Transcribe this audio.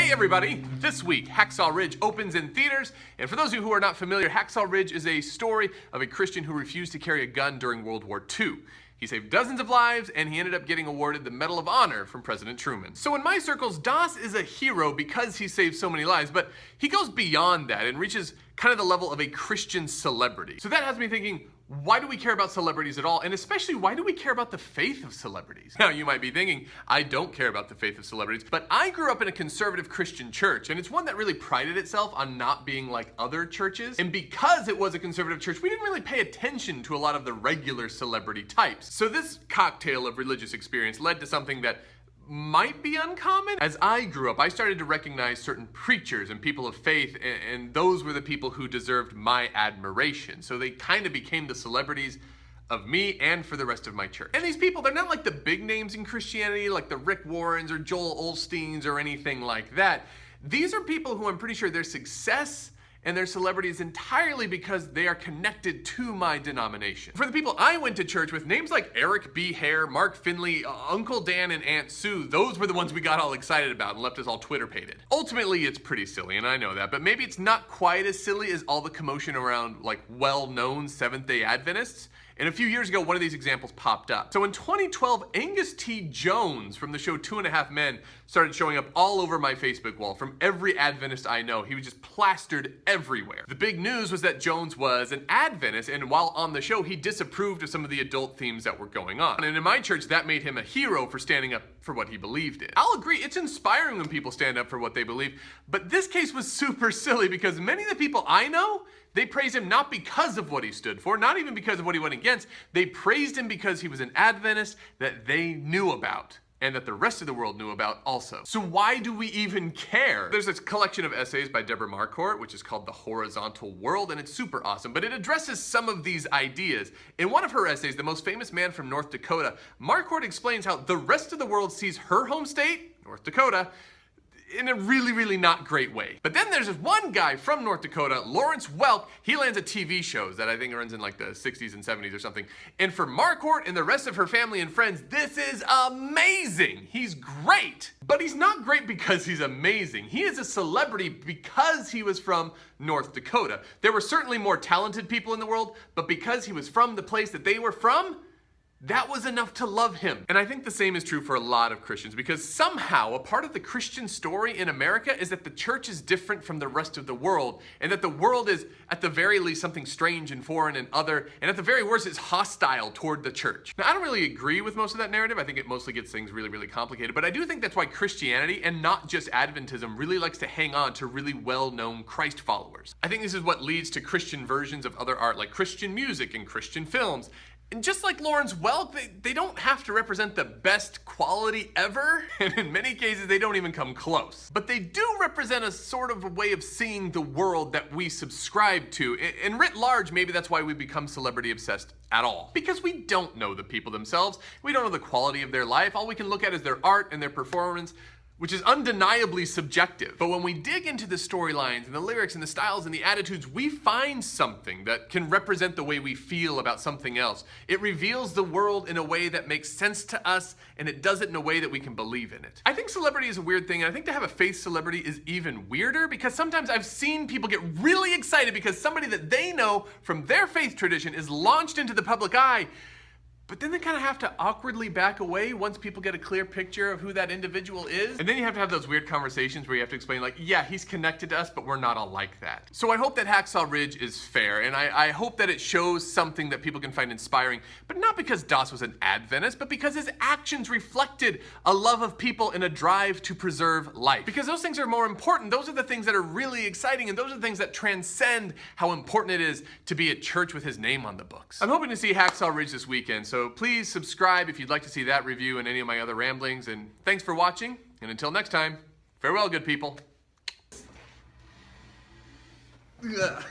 Hey everybody! This week, Hacksaw Ridge opens in theaters, and for those of you who are not familiar, Hacksaw Ridge is a story of a Christian who refused to carry a gun during World War II. He saved dozens of lives, and he ended up getting awarded the Medal of Honor from President Truman. So in my circles, Das is a hero because he saved so many lives, but he goes beyond that and reaches kind of the level of a Christian celebrity. So that has me thinking, why do we care about celebrities at all? And especially, why do we care about the faith of celebrities? Now, you might be thinking, I don't care about the faith of celebrities, but I grew up in a conservative Christian church, and it's one that really prided itself on not being like other churches. And because it was a conservative church, we didn't really pay attention to a lot of the regular celebrity types. So this cocktail of religious experience led to something that might be uncommon. As I grew up, I started to recognize certain preachers and people of faith, and those were the people who deserved my admiration. So they kind of became the celebrities of me and for the rest of my church. And these people, they're not like the big names in Christianity, like the Rick Warrens or Joel Osteens or anything like that. These are people who I'm pretty sure their success and their celebrity is entirely because they are connected to my denomination. For the people I went to church with, names like Eric B. Hare, Mark Finley, Uncle Dan, and Aunt Sue, those were the ones we got all excited about and left us all Twitter-pated. Ultimately, it's pretty silly, and I know that, but maybe it's not quite as silly as all the commotion around like well-known Seventh-day Adventists. And a few years ago, one of these examples popped up. So in 2012, Angus T. Jones from the show 2.5 Men started showing up all over my Facebook wall from every Adventist I know. He was just plastered everywhere. The big news was that Jones was an Adventist, and while on the show, he disapproved of some of the adult themes that were going on. And in my church, that made him a hero for standing up for what he believed in. I'll agree, it's inspiring when people stand up for what they believe, but this case was super silly because many of the people I know, they praised him not because of what he stood for, not even because of what he went against. They praised him because he was an Adventist that they knew about and that the rest of the world knew about also. So why do we even care? There's this collection of essays by Deborah Marquardt, which is called The Horizontal World, and it's super awesome, but it addresses some of these ideas. In one of her essays, The Most Famous Man from North Dakota, Marquardt explains how the rest of the world sees her home state, North Dakota, in a really, really not great way. But then there's this one guy from North Dakota, Lawrence Welk. He lands at TV shows that I think runs in like the 60s and 70s or something. And for Marquardt and the rest of her family and friends, this is amazing. He's great. But he's not great because he's amazing. He is a celebrity because he was from North Dakota. There were certainly more talented people in the world, but because he was from the place that they were from, that was enough to love him. And I think the same is true for a lot of Christians, because somehow a part of the Christian story in America is that the church is different from the rest of the world, and that the world is at the very least something strange and foreign and other, and at the very worst is hostile toward the church. Now, I don't really agree with most of that narrative. I think it mostly gets things really, really complicated, but I do think that's why Christianity, and not just Adventism, really likes to hang on to really well-known Christ followers. I think this is what leads to Christian versions of other art, like Christian music and Christian films. And just like Lawrence Welk, they don't have to represent the best quality ever, and in many cases they don't even come close. But they do represent a sort of a way of seeing the world that we subscribe to, and writ large, maybe that's why we become celebrity obsessed at all. Because we don't know the people themselves, we don't know the quality of their life, all we can look at is their art and their performance, which is undeniably subjective. But when we dig into the storylines and the lyrics and the styles and the attitudes, we find something that can represent the way we feel about something else. It reveals the world in a way that makes sense to us, and it does it in a way that we can believe in it. I think celebrity is a weird thing, and I think to have a faith celebrity is even weirder, because sometimes I've seen people get really excited because somebody that they know from their faith tradition is launched into the public eye, but then they kind of have to awkwardly back away once people get a clear picture of who that individual is. And then you have to have those weird conversations where you have to explain like, yeah, he's connected to us, but we're not all like that. So I hope that Hacksaw Ridge is fair, and I hope that it shows something that people can find inspiring, but not because Das was an Adventist, but because his actions reflected a love of people and a drive to preserve life. Because those things are more important. Those are the things that are really exciting, and those are the things that transcend how important it is to be at church with his name on the books. I'm hoping to see Hacksaw Ridge this weekend, so please subscribe if you'd like to see that review and any of my other ramblings. And thanks for watching. And until next time, farewell, good people. Ugh.